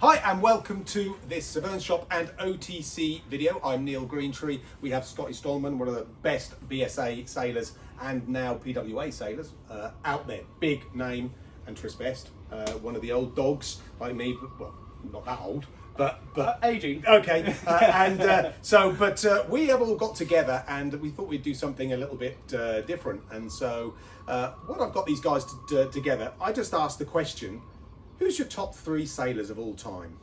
Hi and welcome to this Severn Shop and OTC video. I'm Neil Greentree. We have Scotty Stallman, one of the best BSA sailors and now PWA sailors out there. Big name, and Tris Best, one of the old dogs like me, but well, not that old, but aging. Okay, we have all got together and we thought we'd do something a little bit different. And so, what I've got these guys together, I just asked the question: who's your top 3 sailors of all time?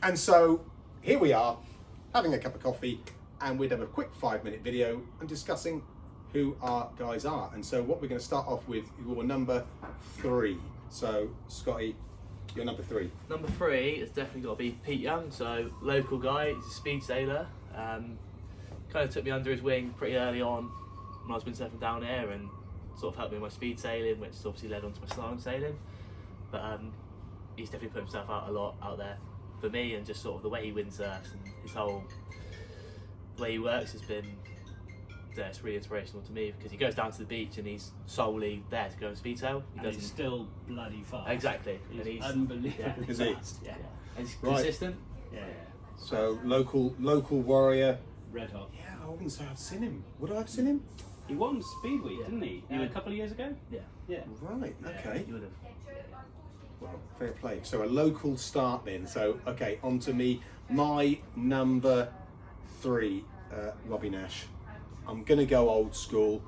And so here we are, having a cup of coffee, and we'd have a quick 5-minute video and discussing who our guys are. And so what we're going to start off with, your number 3. So Scotty, you're number 3. Number 3 is definitely got to be Pete Young. So local guy, he's a speed sailor. Kind of took me under his wing pretty early on when I was windsurfing down here, and sort of helped me with my speed sailing, which obviously led on to my slalom sailing. But he's definitely put himself out a lot out there for me, and just sort of the way he windsurfs and his whole way he works has been, it's really inspirational to me, because he goes down to the beach and he's solely there to go and speed sail. He's still bloody fast. Exactly. He's unbelievably fast. Yeah. And he's Right. consistent. Yeah. So local warrior. Red hot. Yeah, I wouldn't say I've seen him. Would I have seen him? He won Speed Week, didn't he? Yeah. A couple of years ago? Yeah. Yeah. Right, okay. You would have. Well, fair play. So a local start then. So, okay, on to me. My number 3, Robbie Nash. I'm going to go old school.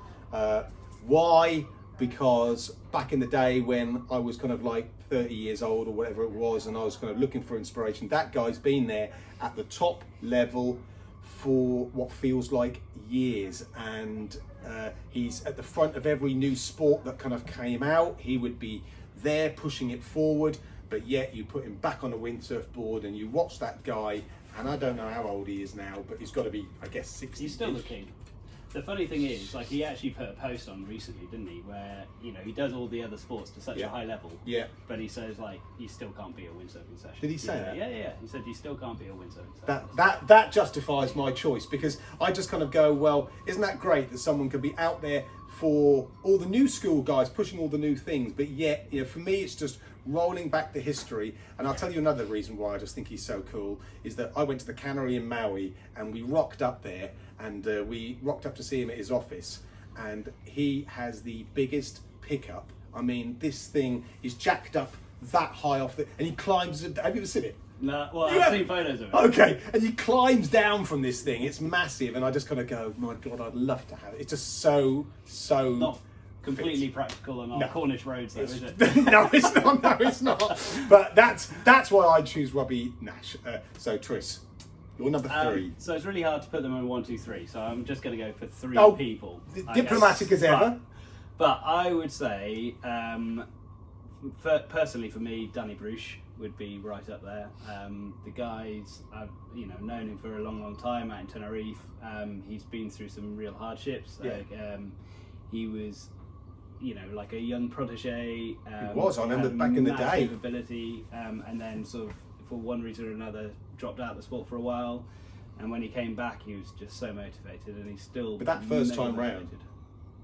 Why? Because back in the day when I was kind of like 30 years old or whatever it was, and I was kind of looking for inspiration, that guy's been there at the top level for what feels like years, and he's at the front of every new sport that kind of came out. He would be there pushing it forward, but yet you put him back on a windsurf board and you watch that guy, and I don't know how old he is now, but he's got to be, I guess, 60. He's still the king. The funny thing is, like, he actually put a post on recently, didn't he, where, you know, he does all the other sports to such a high level. Yeah. But he says, like, you still can't be a windsurfing session. Did he say that? Yeah. He said you still can't be a windsurfing session. That justifies my choice, because I just kind of go, well, isn't that great that someone can be out there for all the new school guys pushing all the new things, but yet, you know, for me it's just rolling back the history. And I'll tell you another reason why I just think he's so cool is that I went to the cannery in Maui and we rocked up there, and we rocked up to see him at his office, and he has the biggest pickup. I mean, this thing is jacked up that high off the, and he climbs. Have you ever seen it? No, well, You I've have- seen photos of it. Okay, and he climbs down from this thing. It's massive, and I just kind of go, my God, I'd love to have it. It's just so Not completely practical on our No. Cornish roads, though, is it? No, it's not. No, it's not. But that's why I choose Robbie Nash. So Tris, you're number 3. So it's really hard to put them in 1, 2, 3. So I'm just going to go for 3 Oh, people. I diplomatic guess. as ever. But I would say, personally for me, Danny Bruce would be right up there. The guys, I've known him for a long time out in Tenerife. He's been through some real hardships. Yeah. He was, like a young protege. He was, I remember back in the day. Ability, and then sort of, for one reason or another, dropped out of the sport for a while. And when he came back, he was just so motivated, and he's still. But that first time motivated. round,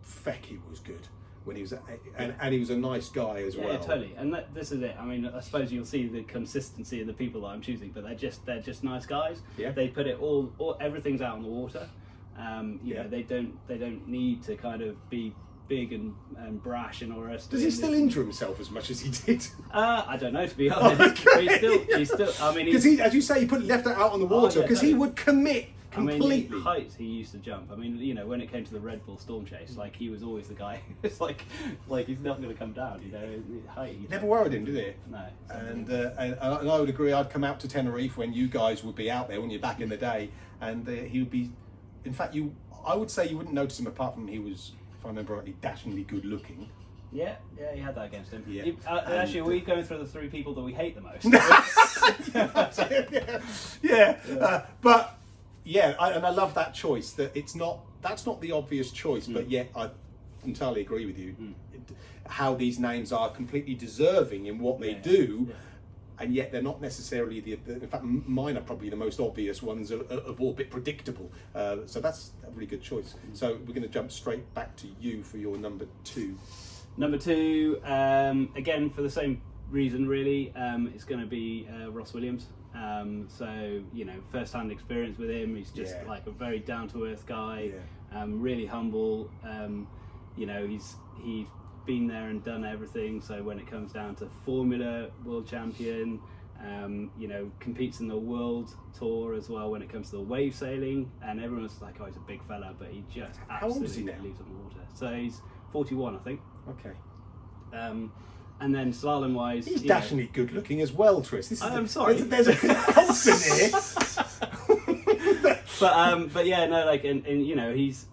Fecky was good when he was, and he was a nice guy as well. Yeah, totally. And this is it. I mean, I suppose you'll see the consistency of the people that I'm choosing, but they're just nice guys. Yeah. They put it all everything's out on the water. You Yeah. know, they don't need to kind of be big and brash and all the rest. Does he still injure himself as much as he did? I don't know, to be honest. Okay. But he's still. I mean, Because as you say, he left it out on the water yeah, because he would commit I mean, completely. heights he used to jump. I mean, when it came to the Red Bull Storm Chase, like, he was always the guy. It's like he's not going to come down. Height. It never worried him, did it? No. And I would agree. I'd come out to Tenerife when you guys would be out there, when you're back in the day, and he would be. In fact, I would say you wouldn't notice him apart from he was, if I remember rightly, dashingly good looking. Yeah, he had that against him. Yeah. Actually, are we going through the 3 people that we hate the most? But yeah, I love that choice. That that's not the obvious choice, but yet I entirely agree with you. How these names are completely deserving in what they do. Yeah. And yet they're not necessarily in fact, mine are probably the most obvious ones of all, a bit predictable. So that's a really good choice. So we're going to jump straight back to you for your number 2. Number 2, again for the same reason really. It's going to be Ross Williams. So first-hand experience with him. He's just like a very down-to-earth guy. Really humble. He's been there and done everything. So when it comes down to Formula World Champion, competes in the World Tour as well when it comes to the wave sailing. And everyone's like, oh, he's a big fella, but he just absolutely leaves on the water. So he's 41, I think. Okay. And then slalom wise, he's dashingly good looking as well, Tris. I'm sorry. There's a pulse in here. But yeah, no, like, and he's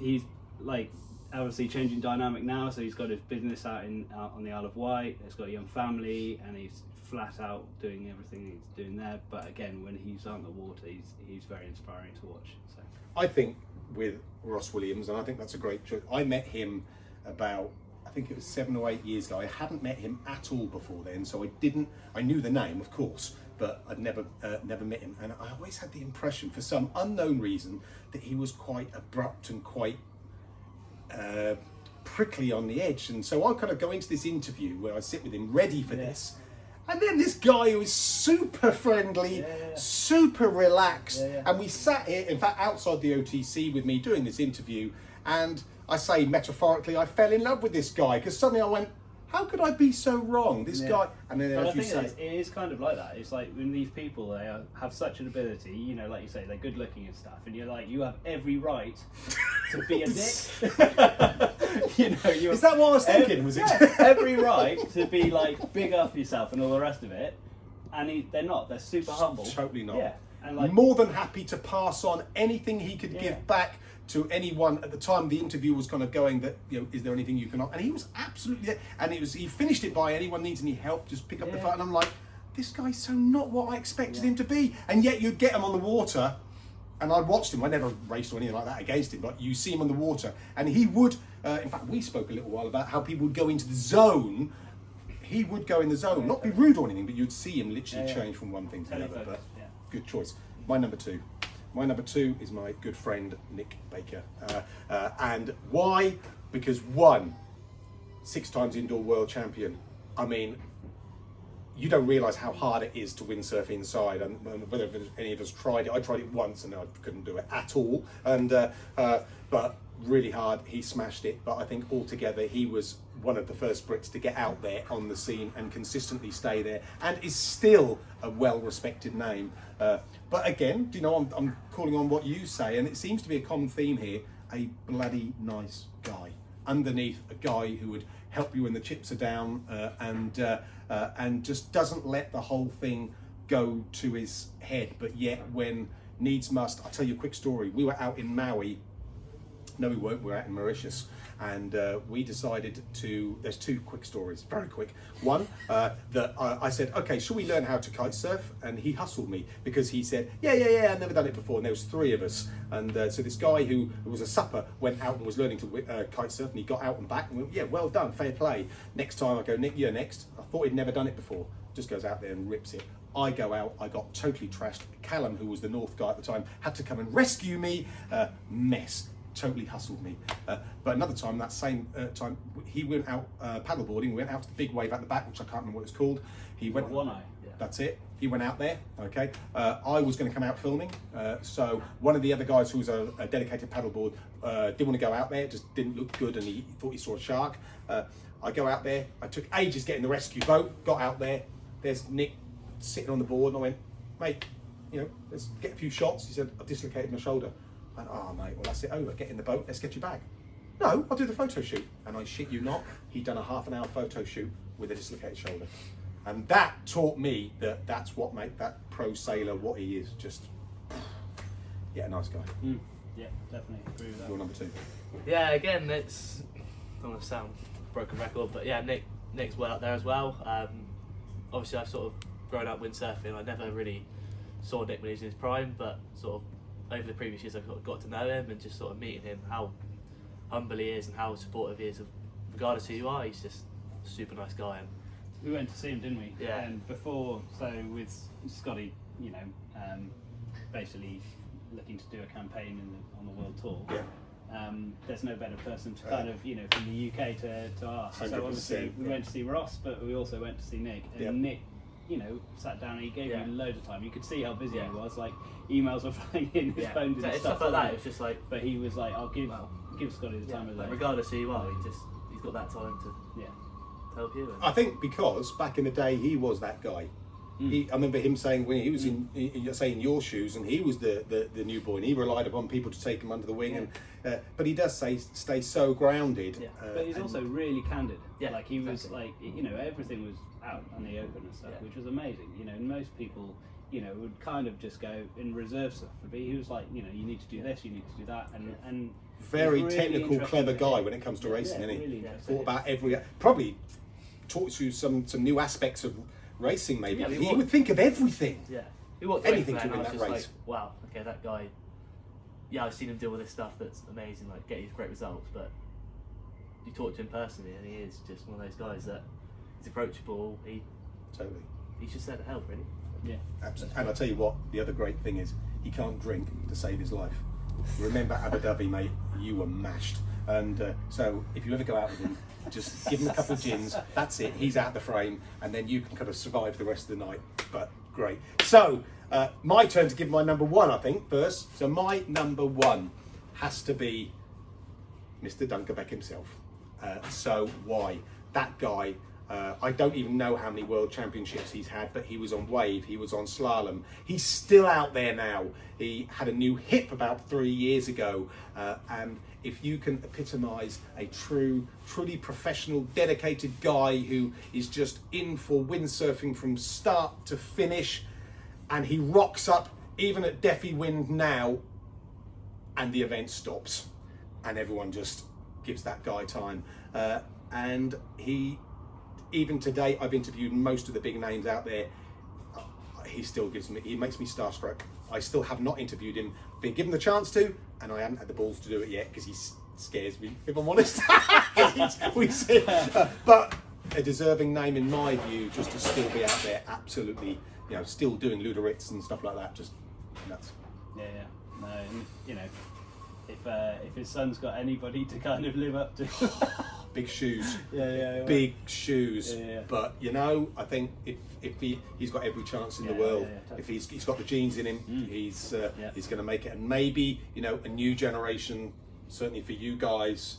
like obviously changing dynamic now. So he's got his business out on the Isle of Wight. He's got a young family, and he's flat out doing everything he's doing there. But again, when he's on the water, he's very inspiring to watch. So I think with Ross Williams, and I think that's a great choice. I met him about, I think it was 7 or 8 years ago. I hadn't met him at all before then, so I knew the name, of course, but I'd never met him. And I always had the impression, for some unknown reason, that he was quite abrupt and quite prickly on the edge. And so I kind of go into this interview where I sit with him ready for this. And then this guy who is super friendly, super relaxed. And we sat here, in fact, outside the OTC with me doing this interview. And I say metaphorically, I fell in love with this guy because suddenly I went, how could I be so wrong? This guy, and then as you say, it is kind of like that. It's like when these people have such an ability, like you say, they're good looking and stuff, and you're like, you have every right to be a dick. Is that what I was thinking? Was it every right to be like big up yourself and all the rest of it? And they're not. They're super humble. Totally not. Yeah, and like more than happy to pass on anything he could give back to anyone. At the time the interview was kind of going that, is there anything you can offer? And he was absolutely, and he finished it by, anyone needs any help, just pick up the phone. And I'm like, this guy's so not what I expected him to be. And yet you'd get him on the water, and I watched him, I never raced or anything like that against him, but you see him on the water, and he would, in fact we spoke a little while about how people would go into the zone. He would go in the zone, not be rude or anything, but you'd see him literally change from one thing to the other. But good choice. My number two is my good friend Nick Baker. And why? Because 6 times indoor world champion. I mean, you don't realise how hard it is to windsurf inside, and whether any of us tried it. I tried it once and I couldn't do it at all. And but really hard. He smashed it. But I think altogether he was one of the first Brits to get out there on the scene and consistently stay there, and is still a well-respected name. But again, I'm calling on what you say, and it seems to be a common theme here. A bloody nice guy underneath, a guy who would help you when the chips are down, and just doesn't let the whole thing go to his head. But yet, when needs must, I'll tell you a quick story. We were out in Maui. No, we weren't. We were out in Mauritius, and we decided to. There's 2 quick stories, very quick. One, that I said, okay, shall we learn how to kite surf? And he hustled me because he said, yeah, I've never done it before. And there was 3 of us, and so this guy who was a supper went out and was learning to kite surf, and he got out and back, and went, yeah, well done, fair play. Next time I go, Nick, you're next. I thought he'd never done it before. Just goes out there and rips it. I go out, I got totally trashed. Callum, who was the North guy at the time, had to come and rescue me. Mess. Totally hustled me. But another time, that same time, he went out paddleboarding. We went out to the big wave at the back, which I can't remember what it's called. He went. One Eye. Yeah. That's it. He went out there. Okay. I was going to come out filming. So one of the other guys who was a dedicated paddleboard didn't want to go out there. It just didn't look good, and he thought he saw a shark. I go out there. I took ages getting the rescue boat. Got out there. There's Nick sitting on the board, and I went, mate, let's get a few shots. He said, I've dislocated my shoulder. And, oh mate, well that's it over. Get in the boat, let's get you back. No, I'll do the photo shoot. And I shit you not, he'd done a half-an-hour photo shoot with a dislocated shoulder. And that taught me that that's what made that pro sailor what he is. Just, a nice guy. Yeah, definitely agree with that. Your number 2. Yeah, again, it's, I don't want to sound broken record, but yeah, Nick's well up there as well. Obviously I've sort of grown up windsurfing. I never really saw Nick when he was in his prime, but sort of over the previous years I've got to know him, and just sort of meeting him, how humble he is and how supportive he is, regardless of who you are. He's just a super nice guy. And we went to see him, didn't we? Yeah. And before, so with Scotty, basically looking to do a campaign on the world tour. Yeah. there's no better person to kind of, from the UK to ask. 100%, So obviously we went to see Ross, but we also went to see Nick. And Nick, sat down and he gave me loads of time. You could see how busy he was. Like emails were flying in, his phone didn't it's stop. stuff like that. It's just like. But he was like, I'll give Scotty the time of the day. Regardless who you are, he's got that time to help you. I think because back in the day he was that guy. I remember him saying when he was in your shoes, and he was the new boy, and he relied upon people to take him under the wing. And but he does stay so grounded. Yeah. But he's also really candid. Yeah, like he was like everything was out on the open and stuff, which was amazing. And most people would kind of just go in reserve stuff. But he was like, you need to do this, you need to do that, and very really technical, clever guy when it comes to racing, isn't he? Really Thought about probably taught you some new aspects of racing. Maybe he would think of everything. Yeah, we walked anything away to from win that that race. race. Like, wow, okay, that guy. Yeah, I've seen him deal with this stuff that's amazing, like get these great results. But you talk to him personally, and he is just one of those guys that he's approachable. He's just there to help, really. Yeah, absolutely. And I'll tell you what, the other great thing is he can't drink to save his life. Remember Abu Dhabi, mate, you were mashed. And so if you ever go out with him, just give him a couple of gins, that's it, he's out the frame, and then you can kind of survive the rest of the night. But great. So my turn to give my number one, I think, first. So my number one has to be Mr. Dunkerbeck himself. So why? That guy, I don't even know how many world championships he's had, but he was on wave, he was on slalom. He's still out there now. He had a new hip about 3 years ago, and if you can epitomise a truly professional, dedicated guy who is just in for windsurfing from start to finish, and he rocks up even at Deafy Wind now, and the event stops, and everyone just gives that guy time. And even today, I've interviewed most of the big names out there. He makes me starstruck. I still have not interviewed him, been given the chance to, and I haven't had the balls to do it yet because he scares me, if I'm honest. But a deserving name in my view, just to still be out there, absolutely, still doing Ludoritz and stuff like that, just nuts. Yeah. No, and, if his son's got anybody to kind of live up to. Big shoes. Yeah. Big shoes. Yeah. But I think if he's got every chance in the world. Totally. If he's got the genes in him, he's going to make it. And maybe a new generation, certainly for you guys,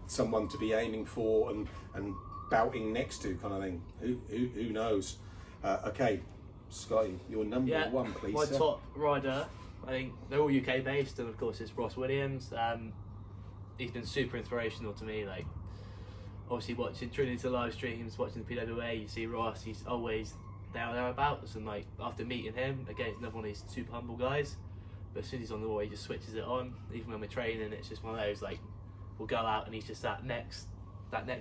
someone to be aiming for and bouting next to, kind of thing. Who knows? Okay, Scotty, your number one, please. My top rider. I think they're all UK based, and of course it's Ross Williams. He's been super inspirational to me. Like, obviously tuning into live streams, watching the PWA, you see Ross. He's always thereabouts, and like after meeting him, again, he's another one of these super humble guys. But as soon as he's on the wall, he just switches it on. Even when we're training, it's just one of those like we'll go out and he's just that next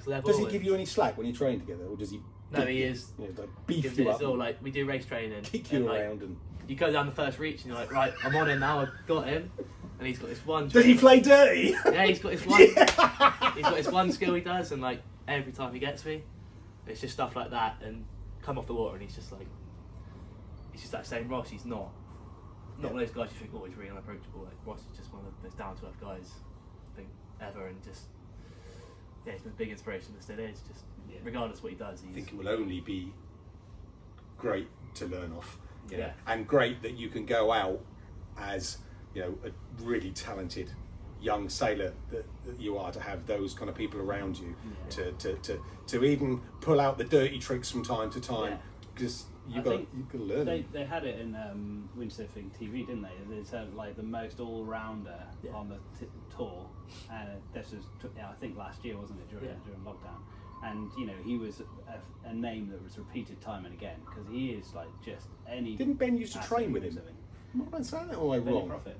level. Does he give you any slack when you train together, or does he? No, he is. Like beef you up. All like we do race training, kick you around, and you go down the first reach, and you're like, right, I'm on him now. I've got him. And he's got this one. Does he play dirty? Yeah, he's got this one. He's got this one skill he does, and like every time he gets me, it's just stuff like that. And come off the water, and he's just that same Ross. He's not one of those guys you think, oh, he's really unapproachable. Like Ross is just one of those down to earth guys, I think, ever, and just he's been a big inspiration. That still is. Just regardless what he does, I think it will only be great to learn off. Yeah. And great that you can go out as a really talented young sailor that you are, to have those kind of people around you to even pull out the dirty tricks from time to time, because you got to learn. They had it in Windsurfing TV, didn't they? They said like the most all-rounder on the tour, and this was I think last year, wasn't it, during lockdown? And he was a name that was repeated time and again, because he is like just any. Didn't Ben used to train with him? Am I saying that, or am I wrong? Profit.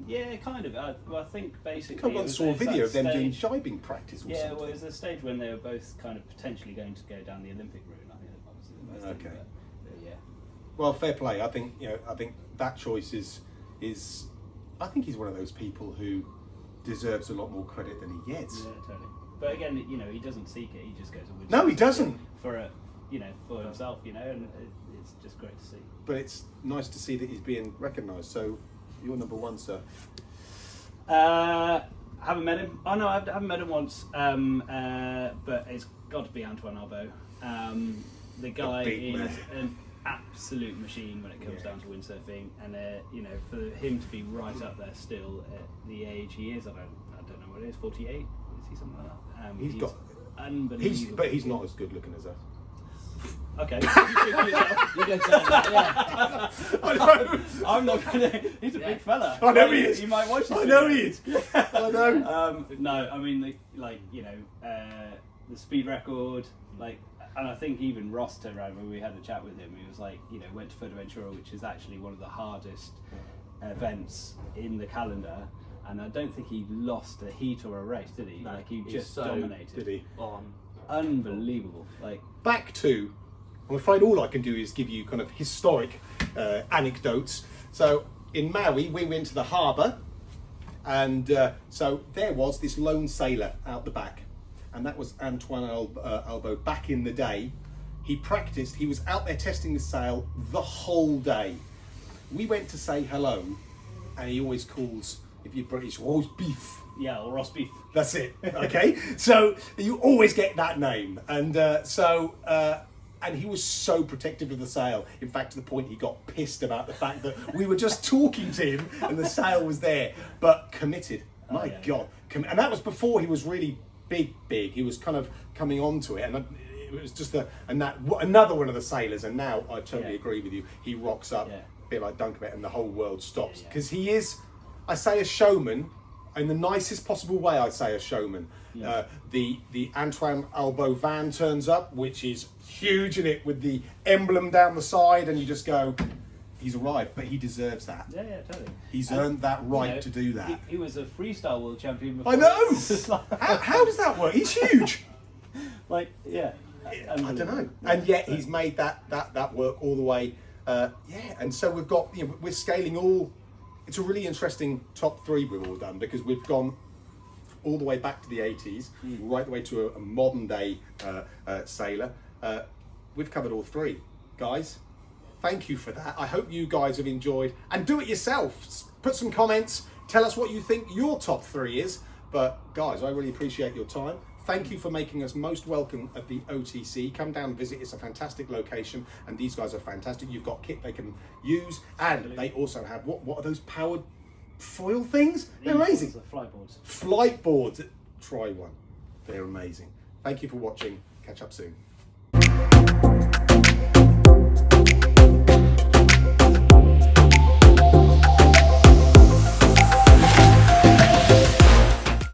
Yeah, kind of. I think basically. I think I once saw a video of them doing jibing practice or something. Yeah, well, it was a stage when they were both kind of potentially going to go down the Olympic route. I think that was the most thing, but yeah. Well, fair play. I think that choice is. I think he's one of those people who deserves a lot more credit than he gets. Yeah, totally. But again, he doesn't seek it. He just goes and wins. No, he doesn't. For himself, and it's just great to see. But it's nice to see that he's being recognised. So, you're number one, sir. Haven't met him. Oh no, I haven't met him once. But it's got to be Antoine Albo. The guy is an absolute machine when it comes down to windsurfing, and you know, for him to be right up there still at the age he is, I don't know what it is, 48. Is he something like that? He's got unbelievable. But he's not as good looking as us. Okay. You can say that, yeah. I know. I'm not gonna. He's a big fella. I know he is. You might watch this. I know he is. I know. No, I mean, the speed record, and I think even Ross turned around when we had a chat with him. He was like, went to Fuerteventura, which is actually one of the hardest events in the calendar. And I don't think he lost a heat or a race, did he? No, he just so dominated. Did he? Unbelievable. Back to, I'm afraid all I can do is give you kind of historic anecdotes. So in Maui, we went to the harbour, and so there was this lone sailor out the back, and that was Antoine Albo. Back in the day, he practiced. He was out there testing the sail the whole day. We went to say hello, and he always calls, if you're British, always beef. Yeah, or roast beef. That's it. Okay, so you always get that name, and and he was so protective of the sail. In fact, to the point he got pissed about the fact that we were just talking to him and the sail was there, but committed. My God, and that was before he was really big. He was kind of coming onto it, and it was just another one of the sailors. And now I totally agree with you. He rocks up, a bit like Dunkerbet, and the whole world stops because he is. I say a showman. In the nicest possible way, I say a showman. Yeah. The Antoine Albo van turns up, which is huge in it with the emblem down the side, and you just go, he's arrived, but he deserves that. Yeah, totally. He's earned that right to do that. He was a freestyle world champion before. I know! How does that work? He's huge! I don't know. And yet he's made that work all the way. And so we've got, we're scaling all. It's a really interesting top three we've all done, because we've gone all the way back to the 80s, right the way to a modern day sailor. We've covered all three. Guys, thank you for that. I hope you guys have enjoyed, and do it yourself. Put some comments, tell us what you think your top three is. But guys, I really appreciate your time. Thank you for making us most welcome at the OTC. Come down and visit. It's a fantastic location, and these guys are fantastic. You've got kit they can use, and they also have, what are those powered foil things? They're amazing. Flight boards. Flight boards. Try one. They're amazing. Thank you for watching. Catch up soon.